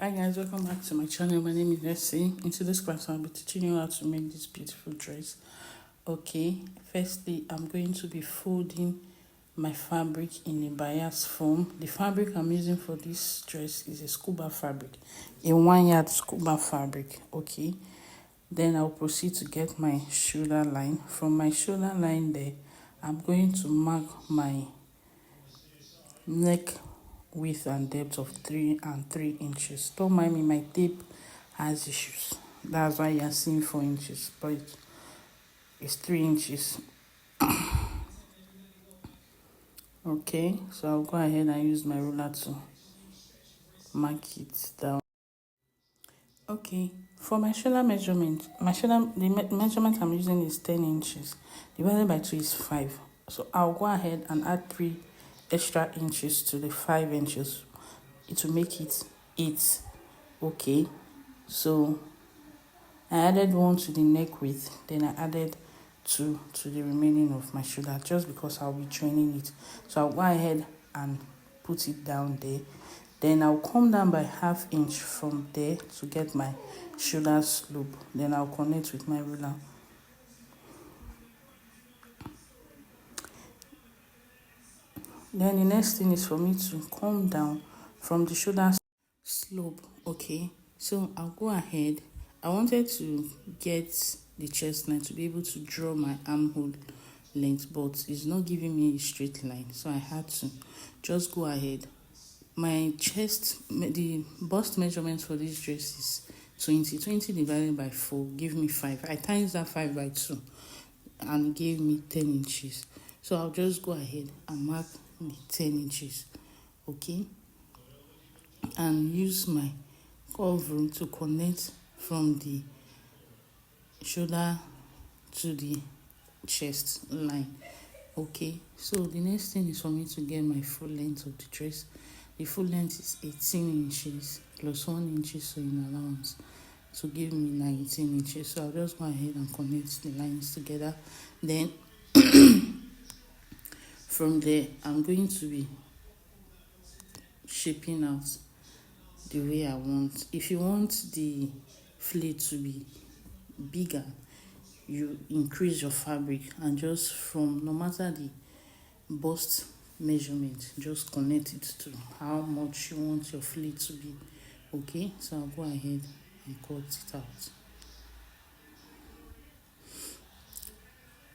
Hi guys, welcome back to my channel. My name is Essie. In today's class, I'll be teaching you how to make this beautiful dress. Okay, firstly, I'm going to be folding my fabric in a bias foam. The fabric I'm using for this dress is a scuba fabric, a 1 yard scuba fabric. Okay, then I'll proceed to get my shoulder line. From my shoulder line there, I'm going to mark my neck width and depth of 3 and 3 inches. Don't mind me, my tape has issues. That's why you're seeing 4 inches, but it's 3 inches. Okay, so I'll go ahead and use my ruler to mark it down. Okay, for my shoulder measurement, the measurement I'm using is 10 inches. Divided by 2 is 5. So I'll go ahead and add 3 extra inches to the 5 inches. It will make it 8. Okay, so I added 1 to the neck width, then I added 2 to the remaining of my shoulder, just because I'll be joining it. So I'll go ahead and put it down there. Then I'll come down by ½ inch from there to get my shoulder slope. Then I'll connect with my ruler. Then the next thing is for me to come down from the shoulder slope. Okay, so I'll go ahead. I wanted to get the chest line to be able to draw my armhole length, but it's not giving me a straight line, so I had to just go ahead. My chest, the bust measurement for this dress is 20 divided by 4 give me 5. I times that 5 by 2 and it gave me 10 inches. So I'll just go ahead and mark the 10 inches. Okay, and use my curve to connect from the shoulder to the chest line. Okay, so the next thing is for me to get my full length of the dress. The full length is 18 inches plus 1 inch so in allowance to give me 19 inches. So I'll just go ahead and connect the lines together. Then from there, I'm going to be shaping out the way I want. If you want the fleece to be bigger, you increase your fabric and just from no matter the bust measurement, just connect it to how much you want your fleece to be. Okay, so I'll go ahead and cut it out.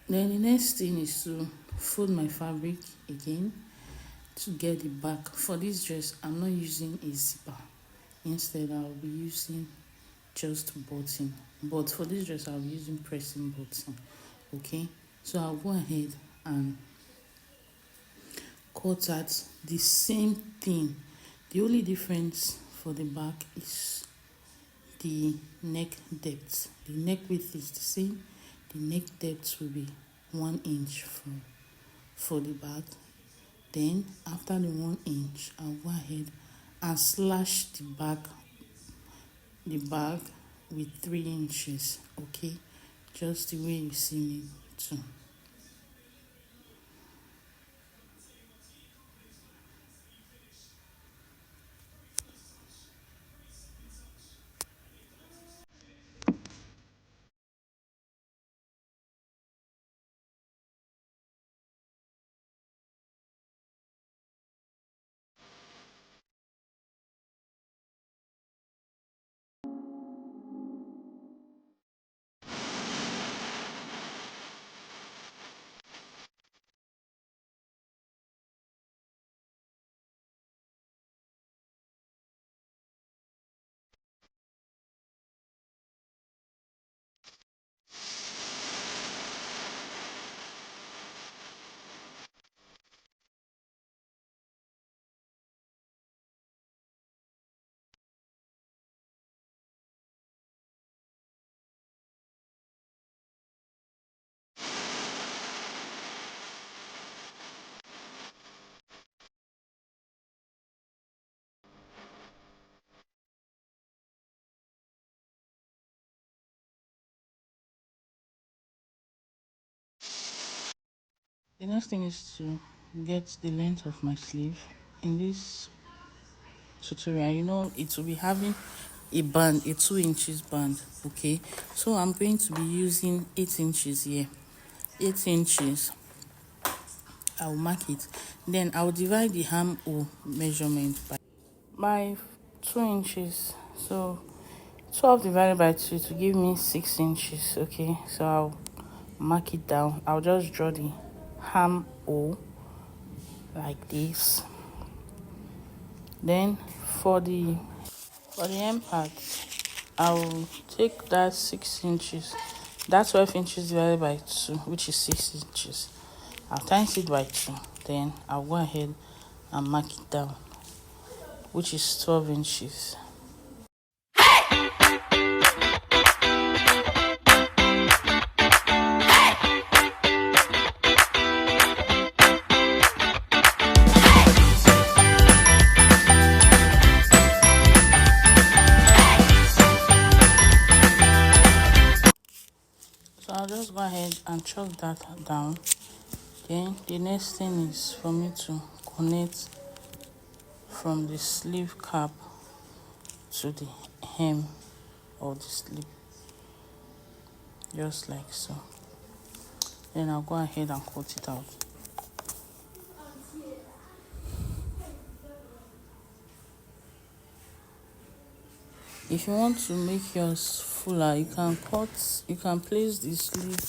Then the next thing is to fold my fabric again to get the back. For this dress, I'm not using a zipper. Instead, I'll be using just button. But for this dress, I'll be using pressing button. Okay, so I'll go ahead and cut out the same thing. The only difference for the back is the neck depth. The neck width is the same. The neck depth will be 1 inch for the back. Then after the 1 inch, I'll go ahead and slash the back with 3 inches. Okay, just the way you see me too. The next thing is to get the length of my sleeve. In this tutorial, you know it will be having a band, a 2 inches band. Okay, so I'm going to be using 8 inches here. 8 inches, I'll mark it. Then I'll divide the armhole measurement by 2 inches. So 12 divided by 2 to give me 6 inches. Okay, so I'll mark it down. I'll just draw the armhole like this. Then for the hem part, I'll take that 6 inches, that's 12 inches divided by 2, which is 6 inches. I'll times it by 2. Then I'll go ahead and mark it down, which is 12 inches. So I'll just go ahead and chalk that down. Then the next thing is for me to connect from the sleeve cap to the hem of the sleeve, just like so. Then I'll go ahead and cut it out. If you want to make yours fuller, you can place the sleeve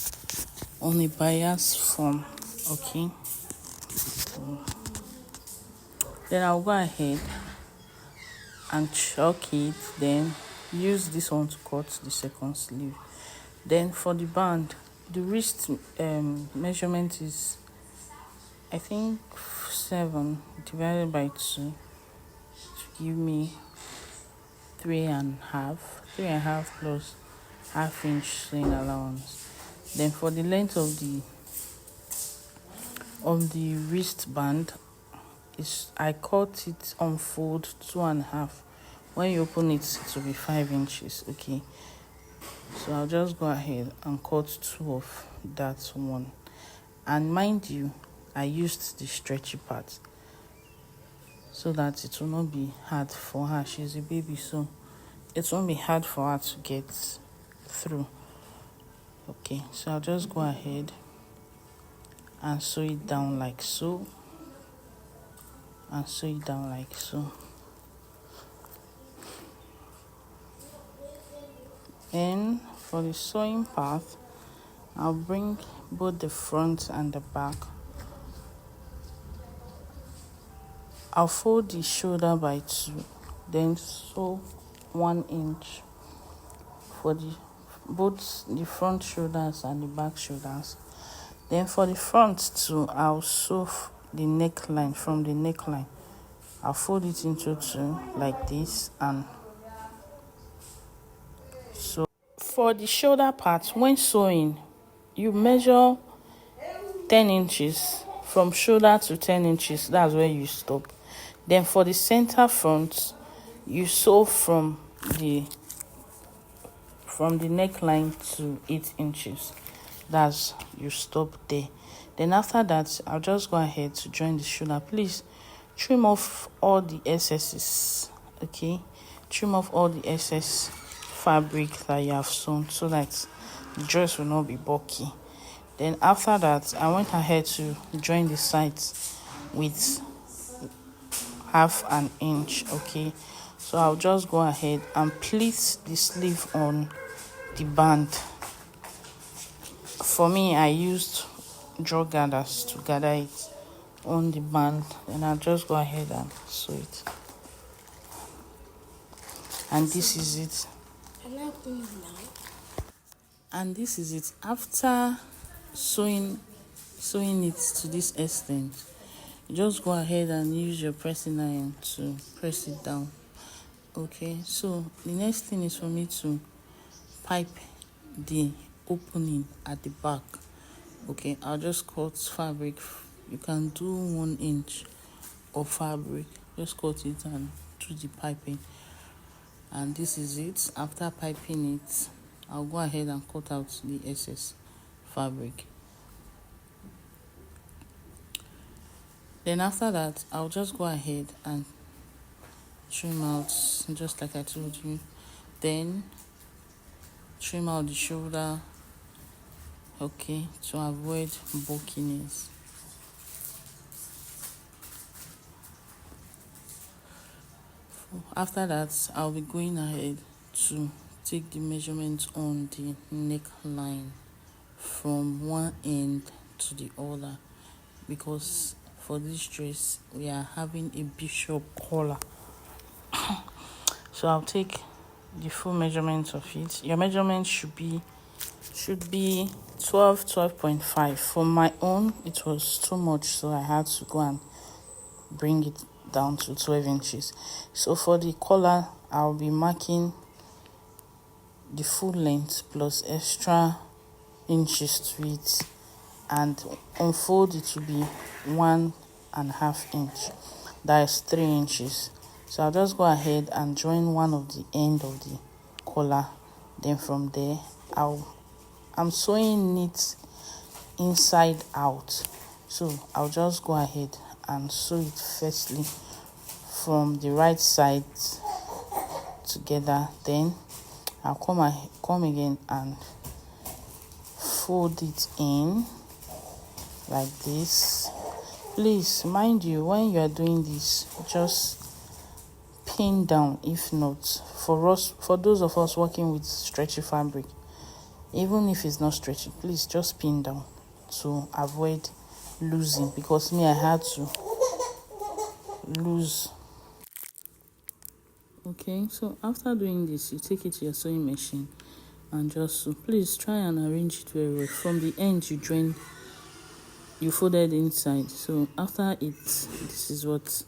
on a bias form. Okay, then I'll go ahead and chalk it, then use this one to cut the second sleeve. Then for the band, the wrist measurement is, I think, 7 divided by 2 to give me 3.5 plus ½ inch sewing allowance. Then for the length of the wristband, is I cut it on fold 2.5. When you open it, it will be 5 inches. Okay, so I'll just go ahead and cut 2 of that one. And mind you, I used the stretchy part so that it will not be hard for her. She's a baby, so it won't be hard for her to get through. Okay, so I'll just go ahead and sew it down like so, and sew it down like so. Then for the sewing part, I'll bring both the front and the back. I'll fold the shoulder by 2, then sew 1 inch for both the front shoulders and the back shoulders. Then for the front too, I'll sew the neckline. From the neckline, I'll fold it into 2 like this. And so for the shoulder part, when sewing, you measure 10 inches from shoulder to 10 inches. That's where you stop. Then for the center front, you sew from the neckline to 8 inches. That's, you stop there. Then after that, I'll just go ahead to join the shoulder. Please trim off all the excesses. Okay, trim off all the excess fabric that you have sewn so that the dress will not be bulky. Then after that, I went ahead to join the sides with ½ inch. Okay, so I'll just go ahead and pleat the sleeve on the band. For me, I used draw gathers to gather it on the band. Then I'll just go ahead and sew it. And this is it. And this is it. After sewing it to this extent, you just go ahead and use your pressing iron to press it down. Okay, so the next thing is for me to pipe the opening at the back. Okay, I'll just cut fabric. You can do 1 inch of fabric, just cut it and do the piping. And this is it. After piping it, I'll go ahead and cut out the excess fabric. Then after that, I'll just go ahead and trim out just like I told you, then trim out the shoulder, okay, to avoid bulkiness. After that, I'll be going ahead to take the measurement on the neckline from one end to the other, because for this dress we are having a bishop collar. So I'll take the full measurement of it. Your measurement should be 12.5. For my own, it was too much, so I had to go and bring it down to 12 inches. So for the collar, I'll be marking the full length plus extra inches to it, and unfold it to be 1.5 inch. That is 3 inches. So I'll just go ahead and join one of the end of the collar. Then from there, I'm sewing it inside out. So I'll just go ahead and sew it firstly from the right side together. Then I'll come again and fold it in like this. Please mind you, when you are doing this, just pin down. If not, for those of us working with stretchy fabric, even if it's not stretchy, please just pin down to avoid losing, because me, I had to lose. Okay, so after doing this, you take it to your sewing machine and just sew. Please try and arrange it very well. From the end you folded inside. So after it, this is what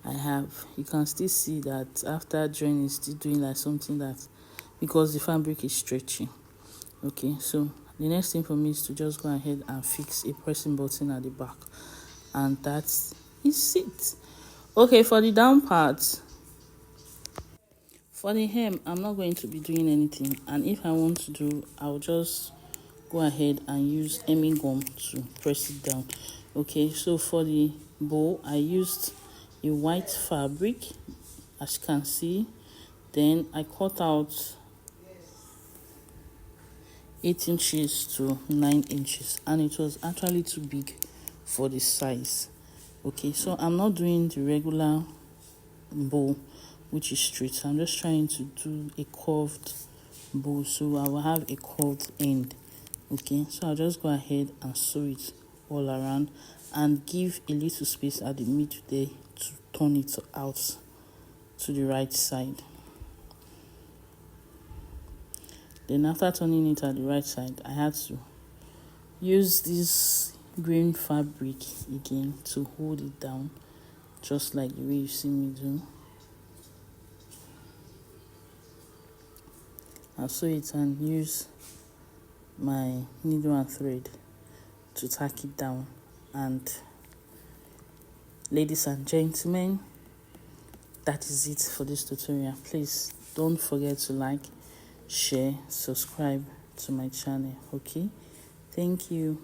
I have. You can still see that after joining, it's still doing like something, that because the fabric is stretchy. Okay, so the next thing for me is to just go ahead and fix a pressing button at the back, and that is it. Okay, for the down part, for the hem, I'm not going to be doing anything, and if I want to do, I'll just go ahead and use hemming gum to press it down. Okay, so for the bow, I used a white fabric, as you can see. Then I cut out 8 inches to 9 inches, and it was actually too big for the size. Okay, so I'm not doing the regular bow, which is straight. So I'm just trying to do a curved bow, so I will have a curved end. Okay, so I'll just go ahead and sew it all around and give a little space at the middle there to turn it out to the right side. Then after turning it at the right side, I had to use this green fabric again to hold it down, just like the way you see me do. I'll sew it and use my needle and thread to tack it down. And ladies and gentlemen, that is it for this tutorial. Please don't forget to like, share, subscribe to my channel. Okay, thank you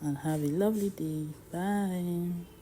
and have a lovely day. Bye.